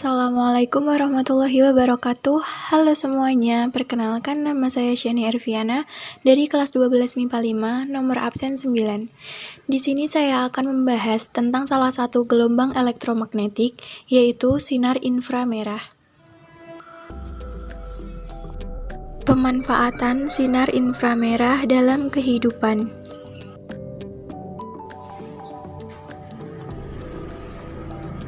Assalamualaikum warahmatullahi wabarakatuh. Halo semuanya, perkenalkan nama saya Shani Erviana dari kelas 12 MIPA 5, nomor absen 9. Di sini saya akan membahas tentang salah satu gelombang elektromagnetik, yaitu sinar inframerah. Pemanfaatan sinar inframerah dalam kehidupan.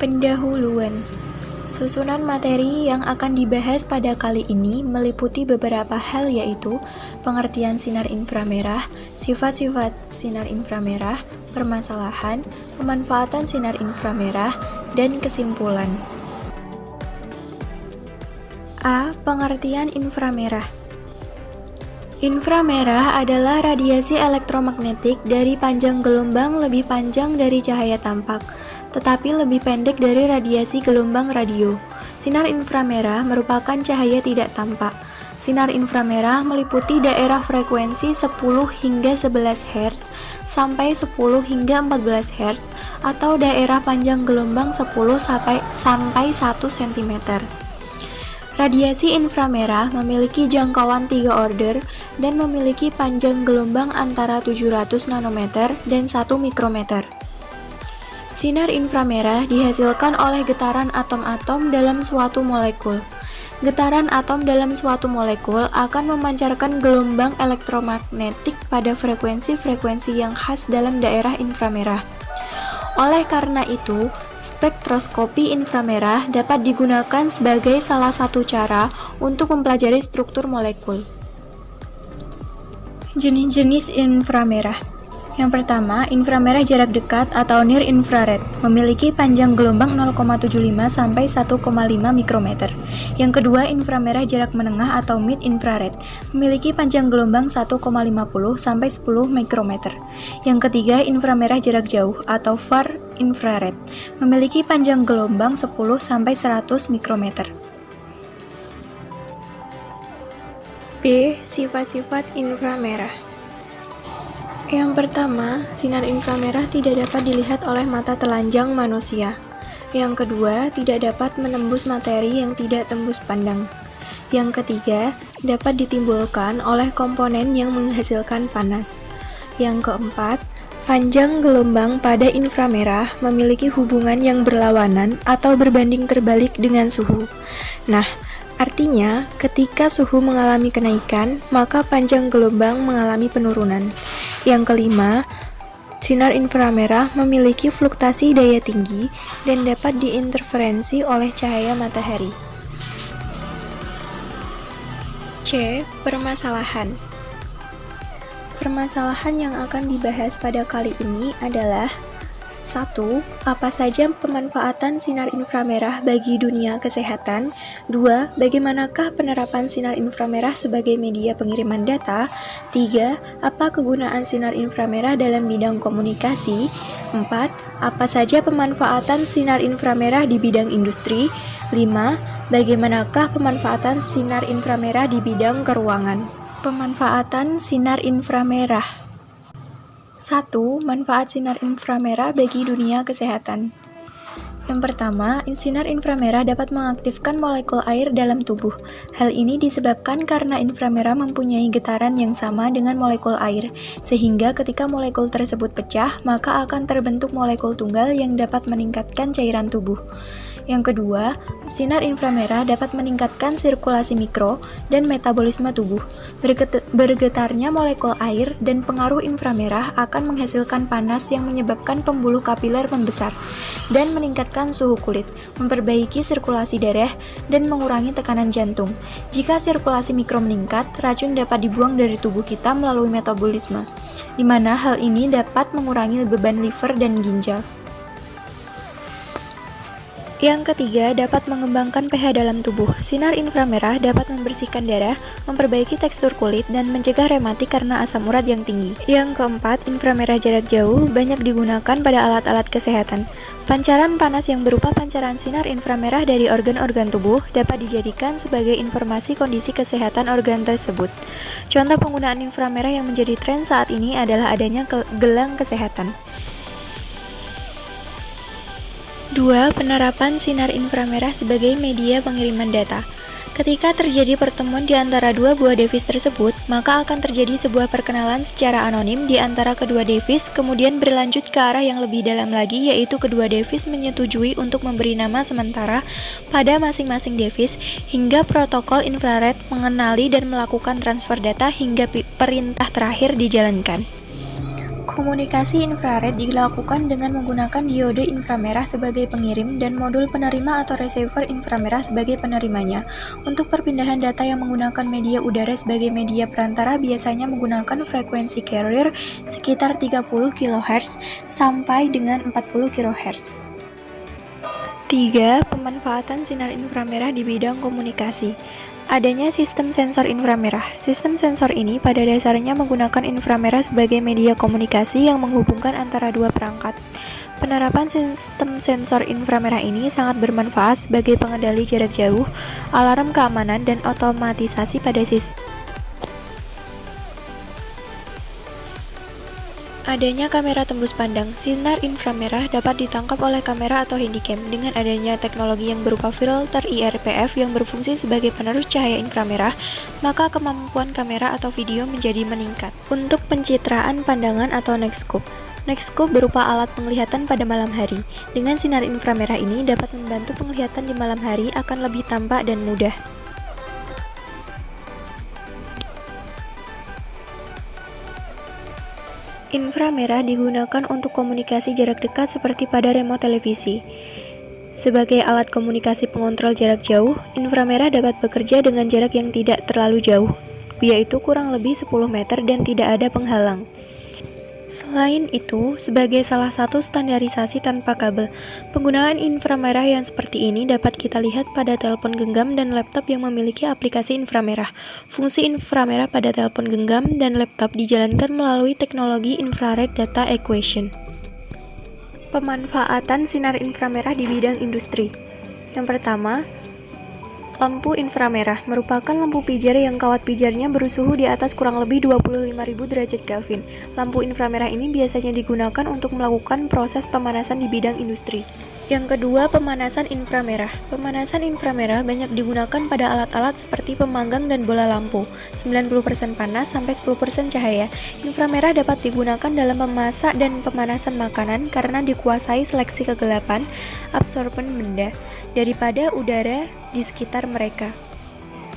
Pendahuluan. Susunan materi yang akan dibahas pada kali ini meliputi beberapa hal, yaitu pengertian sinar inframerah, sifat-sifat sinar inframerah, permasalahan, pemanfaatan sinar inframerah, dan kesimpulan. A. Pengertian inframerah. Inframerah adalah radiasi elektromagnetik dari panjang gelombang lebih panjang dari cahaya tampak, tetapi lebih pendek dari radiasi gelombang radio. Sinar inframerah merupakan cahaya tidak tampak. Sinar inframerah meliputi daerah frekuensi 10 hingga 11 Hz sampai 10 hingga 14 Hz atau daerah panjang gelombang 10 sampai 1 cm. Radiasi inframerah memiliki jangkauan 3 order dan memiliki panjang gelombang antara 700 nanometer dan 1 mikrometer. Sinar inframerah dihasilkan oleh getaran atom-atom dalam suatu molekul. Getaran atom dalam suatu molekul akan memancarkan gelombang elektromagnetik pada frekuensi-frekuensi yang khas dalam daerah inframerah. Oleh karena itu, spektroskopi inframerah dapat digunakan sebagai salah satu cara untuk mempelajari struktur molekul. Jenis-jenis inframerah. Yang pertama, inframerah jarak dekat atau near infrared, memiliki panjang gelombang 0,75 sampai 1,5 mikrometer. Yang kedua, inframerah jarak menengah atau mid infrared, memiliki panjang gelombang 1,50 sampai 10 mikrometer. Yang ketiga, inframerah jarak jauh atau far infrared, memiliki panjang gelombang 10 sampai 100 mikrometer. B. Sifat-sifat inframerah. Yang pertama, sinar inframerah tidak dapat dilihat oleh mata telanjang manusia. Yang kedua, tidak dapat menembus materi yang tidak tembus pandang. Yang ketiga, dapat ditimbulkan oleh komponen yang menghasilkan panas. Yang keempat, panjang gelombang pada inframerah memiliki hubungan yang berlawanan atau berbanding terbalik dengan suhu. Nah, artinya, ketika suhu mengalami kenaikan, maka panjang gelombang mengalami penurunan. Yang kelima, sinar inframerah memiliki fluktuasi daya tinggi dan dapat diinterferensi oleh cahaya matahari. C. Permasalahan. Permasalahan yang akan dibahas pada kali ini adalah 1. Apa saja pemanfaatan sinar inframerah bagi dunia kesehatan? 2. Bagaimanakah penerapan sinar inframerah sebagai media pengiriman data? 3. Apa kegunaan sinar inframerah dalam bidang komunikasi? 4. Apa saja pemanfaatan sinar inframerah di bidang industri? 5. Bagaimanakah pemanfaatan sinar inframerah di bidang keruangan? Pemanfaatan sinar inframerah. 1. Manfaat sinar inframerah bagi dunia kesehatan. Yang pertama, sinar inframerah dapat mengaktifkan molekul air dalam tubuh. Hal ini disebabkan karena inframerah mempunyai getaran yang sama dengan molekul air, sehingga ketika molekul tersebut pecah, maka akan terbentuk molekul tunggal yang dapat meningkatkan cairan tubuh. Yang kedua, sinar inframerah dapat meningkatkan sirkulasi mikro dan metabolisme tubuh. Bergetarnya molekul air dan pengaruh inframerah akan menghasilkan panas yang menyebabkan pembuluh kapiler membesar dan meningkatkan suhu kulit, memperbaiki sirkulasi darah, dan mengurangi tekanan jantung. Jika sirkulasi mikro meningkat, racun dapat dibuang dari tubuh kita melalui metabolisme, di mana hal ini dapat mengurangi beban liver dan ginjal. Yang ketiga, dapat mengembangkan pH dalam tubuh. Sinar inframerah dapat membersihkan darah, memperbaiki tekstur kulit, dan mencegah rematik karena asam urat yang tinggi. Yang keempat, inframerah jarak jauh banyak digunakan pada alat-alat kesehatan. Pancaran panas yang berupa pancaran sinar inframerah dari organ-organ tubuh dapat dijadikan sebagai informasi kondisi kesehatan organ tersebut. Contoh penggunaan inframerah yang menjadi tren saat ini adalah adanya gelang kesehatan. 2. Penerapan sinar inframerah sebagai media pengiriman data. Ketika terjadi pertemuan di antara dua buah device tersebut, maka akan terjadi sebuah perkenalan secara anonim di antara kedua device, kemudian berlanjut ke arah yang lebih dalam lagi, yaitu kedua device menyetujui untuk memberi nama sementara pada masing-masing device, hingga protokol infrared mengenali dan melakukan transfer data hingga perintah terakhir dijalankan. Komunikasi infrared dilakukan dengan menggunakan diode inframerah sebagai pengirim dan modul penerima atau receiver inframerah sebagai penerimanya. Untuk perpindahan data yang menggunakan media udara sebagai media perantara biasanya menggunakan frekuensi carrier sekitar 30 kHz sampai dengan 40 kHz. 3. Pemanfaatan sinar inframerah di bidang komunikasi. Adanya sistem sensor inframerah. Sistem sensor ini pada dasarnya menggunakan inframerah sebagai media komunikasi yang menghubungkan antara dua perangkat. Penerapan sistem sensor inframerah ini sangat bermanfaat sebagai pengendali jarak jauh, alarm keamanan, dan otomatisasi pada sistem. Adanya kamera tembus pandang. Sinar inframerah dapat ditangkap oleh kamera atau handycam. Dengan adanya teknologi yang berupa filter IRPF yang berfungsi sebagai penerus cahaya inframerah, maka kemampuan kamera atau video menjadi meningkat. Untuk pencitraan pandangan atau night scope. Night scope berupa alat penglihatan pada malam hari. Dengan sinar inframerah ini dapat membantu penglihatan di malam hari akan lebih tampak dan mudah. Inframerah digunakan untuk komunikasi jarak dekat seperti pada remote televisi. Sebagai alat komunikasi pengontrol jarak jauh, inframerah dapat bekerja dengan jarak yang tidak terlalu jauh, yaitu kurang lebih 10 meter dan tidak ada penghalang. Selain itu, sebagai salah satu standarisasi tanpa kabel, penggunaan inframerah yang seperti ini dapat kita lihat pada telepon genggam dan laptop yang memiliki aplikasi inframerah. Fungsi inframerah pada telepon genggam dan laptop dijalankan melalui teknologi infrared data equation. Pemanfaatan sinar inframerah di bidang industri. Yang pertama, lampu inframerah merupakan lampu pijar yang kawat pijarnya bersuhu di atas kurang lebih 25.000 derajat Kelvin. Lampu inframerah ini biasanya digunakan untuk melakukan proses pemanasan di bidang industri. Yang kedua, pemanasan inframerah. Pemanasan inframerah banyak digunakan pada alat-alat seperti pemanggang dan bola lampu. 90% panas sampai 10% cahaya. Inframerah dapat digunakan dalam memasak dan pemanasan makanan karena dikuasai seleksi kegelapan, absorben benda daripada udara di sekitar mereka.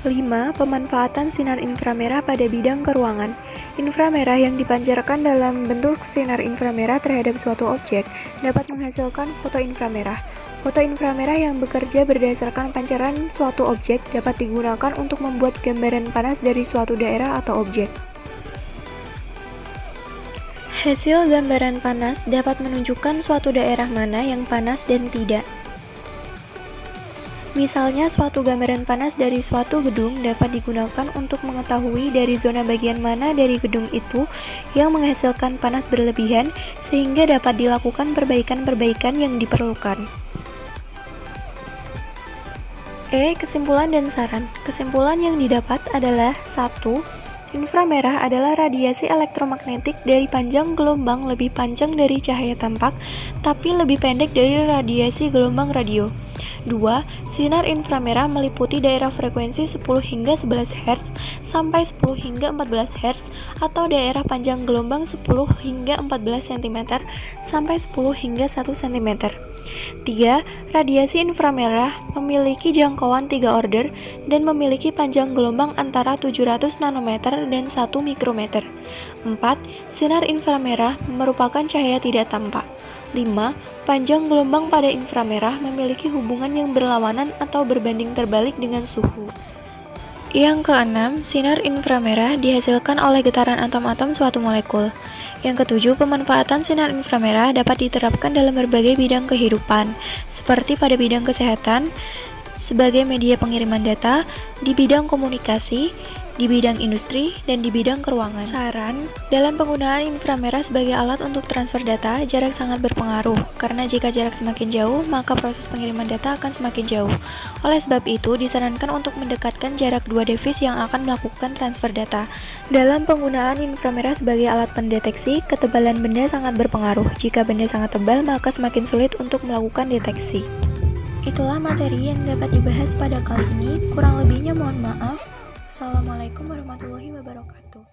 5. Pemanfaatan sinar inframerah pada bidang keruangan. Inframerah yang dipancarkan dalam bentuk sinar inframerah terhadap suatu objek dapat menghasilkan foto inframerah. Foto inframerah yang bekerja berdasarkan pancaran suatu objek dapat digunakan untuk membuat gambaran panas dari suatu daerah atau objek. Hasil gambaran panas dapat menunjukkan suatu daerah mana yang panas dan tidak. Misalnya, suatu gambaran panas dari suatu gedung dapat digunakan untuk mengetahui dari zona bagian mana dari gedung itu yang menghasilkan panas berlebihan, sehingga dapat dilakukan perbaikan-perbaikan yang diperlukan. Kesimpulan dan saran. Kesimpulan yang didapat adalah 1. Inframerah adalah radiasi elektromagnetik dari panjang gelombang lebih panjang dari cahaya tampak, tapi lebih pendek dari radiasi gelombang radio. 2. Sinar inframerah meliputi daerah frekuensi 10 hingga 11 Hz sampai 10 hingga 14 Hz atau daerah panjang gelombang 10 hingga 14 cm sampai 10 hingga 1 cm. 3. Radiasi inframerah memiliki jangkauan 3 order dan memiliki panjang gelombang antara 700 nanometer dan 1 mikrometer. 4. Sinar inframerah merupakan cahaya tidak tampak. 5. Panjang gelombang pada inframerah memiliki hubungan yang berlawanan atau berbanding terbalik dengan suhu. Yang keenam, sinar inframerah dihasilkan oleh getaran atom-atom suatu molekul. Yang ketujuh, pemanfaatan sinar inframerah dapat diterapkan dalam berbagai bidang kehidupan, seperti pada bidang kesehatan, sebagai media pengiriman data, di bidang komunikasi, di bidang industri, dan di bidang keruangan. Saran, dalam penggunaan inframerah sebagai alat untuk transfer data, jarak sangat berpengaruh, karena jika jarak semakin jauh, maka proses pengiriman data akan semakin jauh. Oleh sebab itu, disarankan untuk mendekatkan jarak dua device yang akan melakukan transfer data. Dalam penggunaan inframerah sebagai alat pendeteksi, ketebalan benda sangat berpengaruh. Jika benda sangat tebal, maka semakin sulit untuk melakukan deteksi. Itulah materi yang dapat dibahas pada kali ini. Kurang lebihnya mohon maaf. Assalamualaikum warahmatullahi wabarakatuh.